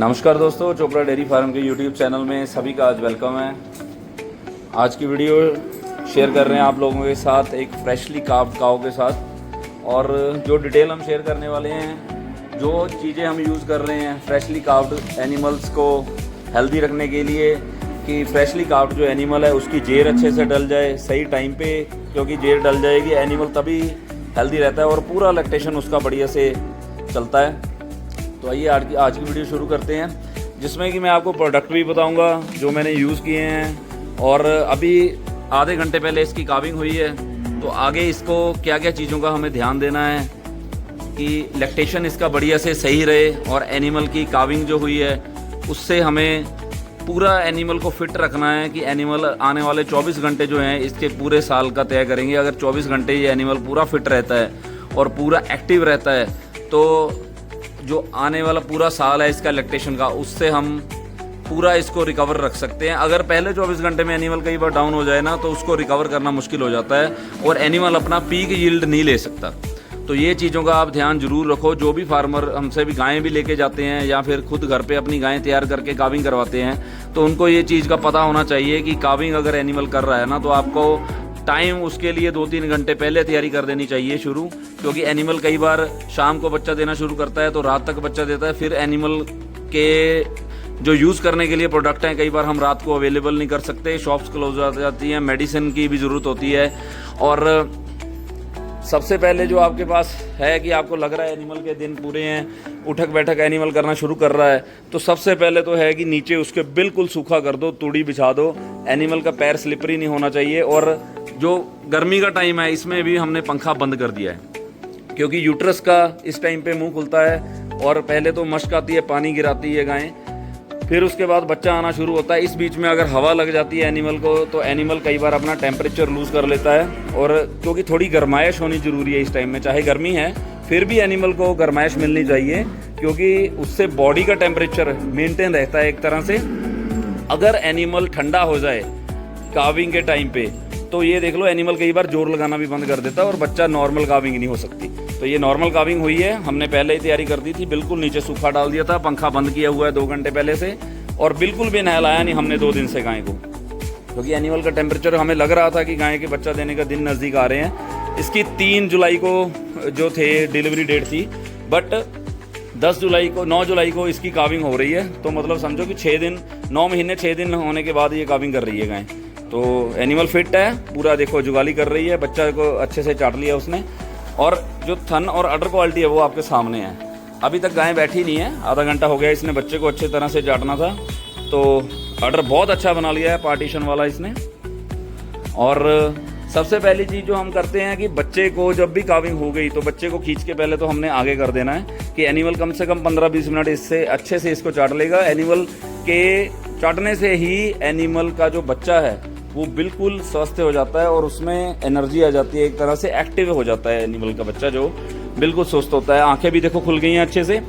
नमस्कार दोस्तों, Chopra dairy farm के यूट्यूब चैनल में सभी का आज वेलकम है। आज की वीडियो शेयर कर रहे हैं आप लोगों के साथ एक फ्रेशली काव्ड काऊ के साथ। और जो डिटेल हम शेयर करने वाले हैं, जो चीज़ें हम यूज़ कर रहे हैं फ्रेशली काव्ड एनिमल्स को हेल्दी रखने के लिए, कि फ्रेशली काव्ड जो एनिमल है उसकी जेर अच्छे से डल जाए सही टाइम पे, क्योंकि जेर डल जाएगी एनिमल तभी हेल्दी रहता है और पूरा लैक्टेशन उसका बढ़िया से चलता है। तो आइए आज की वीडियो शुरू करते हैं, जिसमें कि मैं आपको प्रोडक्ट भी बताऊंगा जो मैंने यूज़ किए हैं। और अभी आधे घंटे पहले इसकी काविंग हुई है, तो आगे इसको क्या क्या चीज़ों का हमें ध्यान देना है कि लैक्टेशन इसका बढ़िया से सही रहे, और एनिमल की काविंग जो हुई है उससे हमें पूरा एनिमल को फिट रखना है कि एनिमल आने वाले 24 घंटे जो हैं इसके पूरे साल का तय करेंगे। अगर 24 घंटे ये एनिमल पूरा फिट रहता है और पूरा एक्टिव रहता है, तो जो आने वाला पूरा साल है इसका लैक्टेशन का, उससे हम पूरा इसको रिकवर रख सकते हैं। अगर पहले 24 घंटे में एनिमल कई बार डाउन हो जाए ना, तो उसको रिकवर करना मुश्किल हो जाता है और एनिमल अपना पीक यील्ड नहीं ले सकता। तो ये चीज़ों का आप ध्यान जरूर रखो। जो भी फार्मर हमसे भी गायें भी लेके जाते हैं या फिर खुद घर पे अपनी गायें तैयार करके काविंग करवाते हैं, तो उनको ये चीज़ का पता होना चाहिए कि काविंग अगर एनिमल कर रहा है ना, तो आपको टाइम उसके लिए 2-3 घंटे पहले तैयारी कर देनी चाहिए शुरू, क्योंकि एनिमल कई बार शाम को बच्चा देना शुरू करता है तो रात तक बच्चा देता है। फिर एनिमल के जो यूज़ करने के लिए प्रोडक्ट हैं कई बार हम रात को अवेलेबल नहीं कर सकते, शॉप्स क्लोज हो जाती हैं, मेडिसिन की भी ज़रूरत होती है। और सबसे पहले जो आपके पास है कि आपको लग रहा है एनिमल के दिन पूरे हैं, उठक बैठक एनिमल करना शुरू कर रहा है, तो सबसे पहले तो है कि नीचे उसके बिल्कुल सूखा कर दो, तूड़ी बिछा दो। एनिमल का पैर स्लिपरी नहीं होना चाहिए। और जो गर्मी का टाइम है इसमें भी हमने पंखा बंद कर दिया है, क्योंकि यूट्रस का इस टाइम पे मुंह खुलता है और पहले तो मश्क आती है, पानी गिराती है गायें, फिर उसके बाद बच्चा आना शुरू होता है। इस बीच में अगर हवा लग जाती है एनिमल को, तो एनिमल कई बार अपना टेम्परेचर लूज़ कर लेता है। और क्योंकि थोड़ी गर्माइश होनी ज़रूरी है इस टाइम में, चाहे गर्मी है फिर भी एनिमल को गर्माइश मिलनी चाहिए, क्योंकि उससे बॉडी का टेम्परेचर मेंटेन रहता है एक तरह से। अगर एनिमल ठंडा हो जाए काविंग के टाइम पे, तो ये देख लो एनिमल कई बार जोर लगाना भी बंद कर देता है और बच्चा नॉर्मल काविंग नहीं हो सकती। तो ये नॉर्मल काविंग हुई है, हमने पहले ही तैयारी कर दी थी, बिल्कुल नीचे सूखा डाल दिया था, पंखा बंद किया हुआ है 2 घंटे पहले से, और बिल्कुल भी नहलाया नहीं हमने 2 दिन से गाय को, क्योंकि एनिमल का टेम्परेचर हमें लग रहा था कि गाय के बच्चा देने का दिन नज़दीक आ रहे हैं। इसकी 3 जुलाई को जो थे डिलीवरी डेट थी, बट 9 जुलाई को इसकी काविंग हो रही है। तो मतलब समझो कि 6 दिन 9 महीने 6 दिन होने के बाद ये काविंग कर रही है गाय। तो एनिमल फिट है पूरा, देखो जुगाली कर रही है, बच्चा को अच्छे से चाट लिया उसने। और जो थन और अडर क्वालिटी है वो आपके सामने है। अभी तक गाय बैठी नहीं है, आधा घंटा हो गया, इसने बच्चे को अच्छे तरह से चाटना था। तो अडर बहुत अच्छा बना लिया है, पार्टीशन वाला इसने। और सबसे पहली चीज़ जो हम करते हैं कि बच्चे को जब भी काविंग हो गई, तो बच्चे को खींच के पहले तो हमने आगे कर देना है कि एनिमल कम से कम 15-20 मिनट इससे अच्छे से इसको चाट लेगा। एनिमल के चाटने से ही एनिमल का जो बच्चा है वो बिल्कुल स्वस्थ हो जाता है और उसमें एनर्जी आ जाती है, एक तरह से एक्टिव हो जाता है एनिमल का बच्चा, जो बिल्कुल स्वस्थ होता है। आंखें भी देखो खुल गई हैं अच्छे से।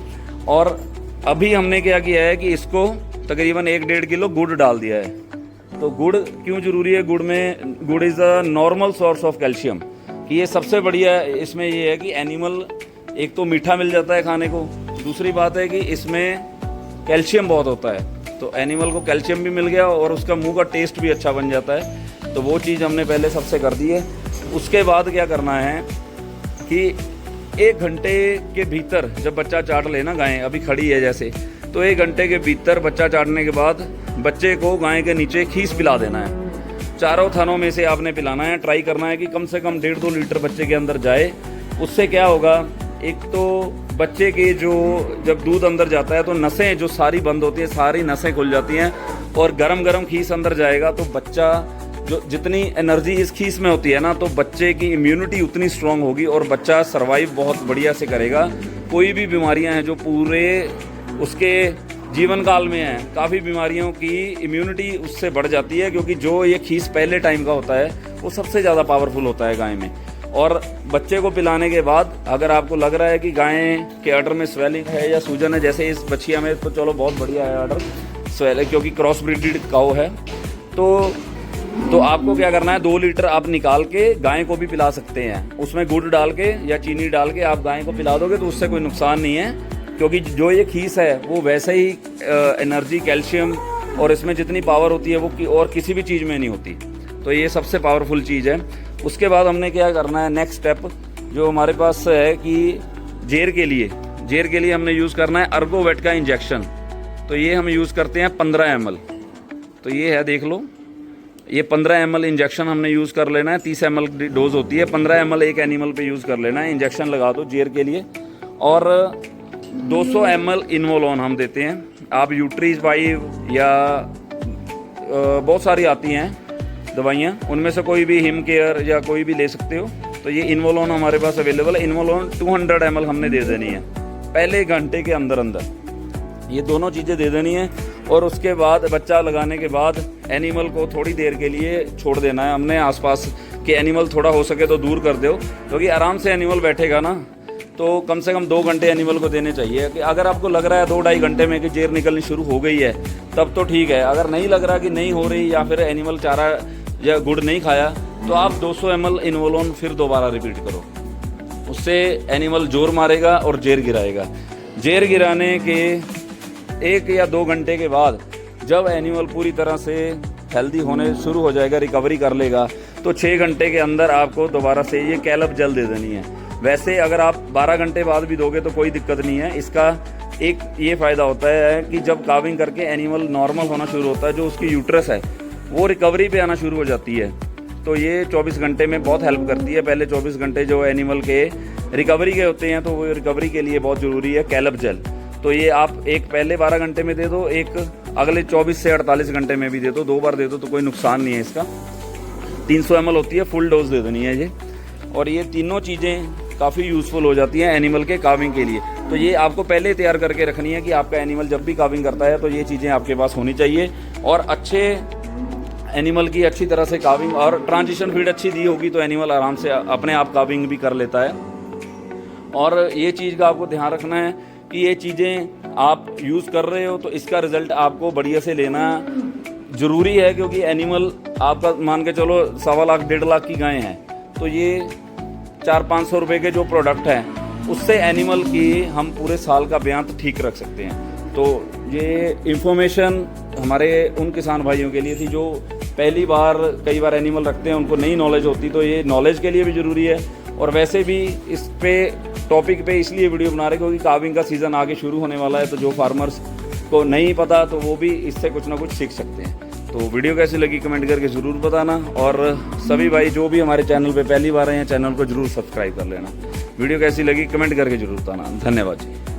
और अभी हमने क्या किया है कि इसको तकरीबन 1-1.5 किलो गुड़ डाल दिया है। तो गुड़ क्यों ज़रूरी है? गुड़ is a normal source of calcium, कि ये सबसे बढ़िया इसमें ये है कि एनिमल एक तो मीठा मिल जाता है खाने को, दूसरी बात है कि इसमें कैल्शियम बहुत होता है, तो एनिमल को कैल्शियम भी मिल गया और उसका मुंह का टेस्ट भी अच्छा बन जाता है। तो वो चीज़ हमने पहले सबसे कर दी है। उसके बाद क्या करना है कि 1 घंटे के भीतर जब बच्चा चाट लेना, गाय अभी खड़ी है जैसे, तो 1 घंटे के भीतर बच्चा चाटने के बाद बच्चे को गाय के नीचे खीस पिला देना है। चारों थनों में से आपने पिलाना है। ट्राई करना है कि कम से कम 1.5-2 लीटर बच्चे के अंदर जाए। उससे क्या होगा, एक तो बच्चे के जो जब दूध अंदर जाता है तो नसें जो सारी बंद होती हैं, सारी नसें खुल जाती हैं, और गरम गरम खीस अंदर जाएगा तो बच्चा जो जितनी एनर्जी इस खीस में होती है ना, तो बच्चे की इम्यूनिटी उतनी स्ट्रांग होगी और बच्चा सर्वाइव बहुत बढ़िया से करेगा। कोई भी बीमारियां हैं जो पूरे उसके जीवन काल में हैं, काफ़ी बीमारियों की इम्यूनिटी उससे बढ़ जाती है, क्योंकि जो ये खीस पहले टाइम का होता है वो सबसे ज़्यादा पावरफुल होता है गाय में। और बच्चे को पिलाने के बाद अगर आपको लग रहा है कि गाय के अडर में स्वेलिंग है या सूजन है, जैसे इस बछिया में, तो चलो बहुत बढ़िया है अडर स्वेलिंग, क्योंकि क्रॉस ब्रीडेड काऊ है, तो आपको क्या करना है, 2 लीटर आप निकाल के गाय को भी पिला सकते हैं। उसमें गुड़ डाल के या चीनी डाल के आप गाय को पिला दोगे तो उससे कोई नुकसान नहीं है। क्योंकि जो ये खीस है वो वैसे ही एनर्जी, कैल्शियम और इसमें जितनी पावर होती है वो और किसी भी चीज़ में नहीं होती। तो ये सबसे पावरफुल चीज़ है। उसके बाद हमने क्या करना है, नेक्स्ट स्टेप जो हमारे पास है कि जेर के लिए हमने यूज़ करना है अर्गोवेट का इंजेक्शन। तो ये हम यूज़ करते हैं 15 ml। तो ये है, देख लो, ये 15 ml इंजेक्शन हमने यूज़ कर लेना है। 30 ml डोज होती है, 15 ml एक एनिमल पे यूज़ कर लेना है। इंजेक्शन लगा दो जेर के लिए। और 200 ml इन्वोलोन हम देते हैं। आप यूट्रीज 5 या बहुत सारी आती हैं दवाइयाँ, उनमें से कोई भी हिम केयर या कोई भी ले सकते हो। तो ये इन्वोलोन हमारे पास अवेलेबल है। इन्वोलोन 200 ml हमने दे देनी है पहले घंटे के अंदर। ये दोनों चीज़ें दे देनी है। और उसके बाद बच्चा लगाने के बाद एनिमल को थोड़ी देर के लिए छोड़ देना है हमने। आसपास के एनिमल थोड़ा हो सके तो दूर कर दो, क्योंकि आराम से एनिमल बैठेगा ना, तो कम से कम 2 घंटे एनिमल को देने चाहिए। कि अगर आपको लग रहा है 2-2.5 घंटे में कि जेर निकलनी शुरू हो गई है तब तो ठीक है। अगर नहीं लग रहा कि नहीं हो रही या फिर एनिमल चारा या गुड़ नहीं खाया, तो आप 200 ml इन्वोलोन फिर दोबारा रिपीट करो। उससे एनिमल जोर मारेगा और जेर गिराएगा। जेर गिराने के 1 या 2 घंटे के बाद जब एनिमल पूरी तरह से हेल्दी होने शुरू हो जाएगा, रिकवरी कर लेगा, तो 6 घंटे के अंदर आपको दोबारा से ये कैलब जेल दे देनी है। वैसे अगर आप 12 घंटे बाद भी दोगे तो कोई दिक्कत नहीं है। इसका एक ये फ़ायदा होता है कि जब काविंग करके एनिमल नॉर्मल होना शुरू होता है, जो उसकी यूट्रस है वो रिकवरी पे आना शुरू हो जाती है। तो ये 24 घंटे में बहुत हेल्प करती है। पहले 24 घंटे जो एनिमल के रिकवरी के होते हैं, तो वो रिकवरी के लिए बहुत ज़रूरी है कैलब जेल। तो ये आप एक पहले 12 घंटे में दे दो, एक अगले 24 से 48 घंटे में भी दे दो, 2 बार दे दो तो कोई नुकसान नहीं है इसका। 300 ml होती है, फुल डोज दे देनी है ये। और ये तीनों चीज़ें काफ़ी यूज़फुल हो जाती हैं एनिमल के काविंग के लिए। तो ये आपको पहले ही तैयार करके रखनी है कि आपका एनिमल जब भी काविंग करता है तो ये चीज़ें आपके पास होनी चाहिए। और अच्छे एनिमल की अच्छी तरह से काविंग और ट्रांजिशन फीड अच्छी दी होगी तो एनिमल आराम से अपने आप काविंग भी कर लेता है। और ये चीज़ का आपको ध्यान रखना है कि ये चीज़ें आप यूज़ कर रहे हो तो इसका रिज़ल्ट आपको बढ़िया से लेना ज़रूरी है। क्योंकि एनिमल आपका मान के चलो 1.25 लाख 1.5 लाख की गायें हैं, तो ये 400-500 रुपये के जो प्रोडक्ट हैं उससे एनिमल की हम पूरे साल का ब्यांत ठीक रख सकते हैं। तो ये इन्फॉर्मेशन हमारे उन किसान भाइयों के लिए थी जो पहली बार कई बार एनिमल रखते हैं, उनको नई नॉलेज होती, तो ये नॉलेज के लिए भी ज़रूरी है। और वैसे भी इस पे टॉपिक पे इसलिए वीडियो बना रहे क्योंकि काविंग का सीज़न आगे शुरू होने वाला है। तो जो फार्मर्स को नहीं पता तो वो भी इससे कुछ ना कुछ सीख सकते हैं। तो वीडियो कैसी लगी कमेंट करके ज़रूर बताना। और सभी भाई जो भी हमारे चैनल पे पहली बार आए हैं, चैनल को ज़रूर सब्सक्राइब कर लेना। वीडियो कैसी लगी कमेंट करके ज़रूर बताना। धन्यवाद जी।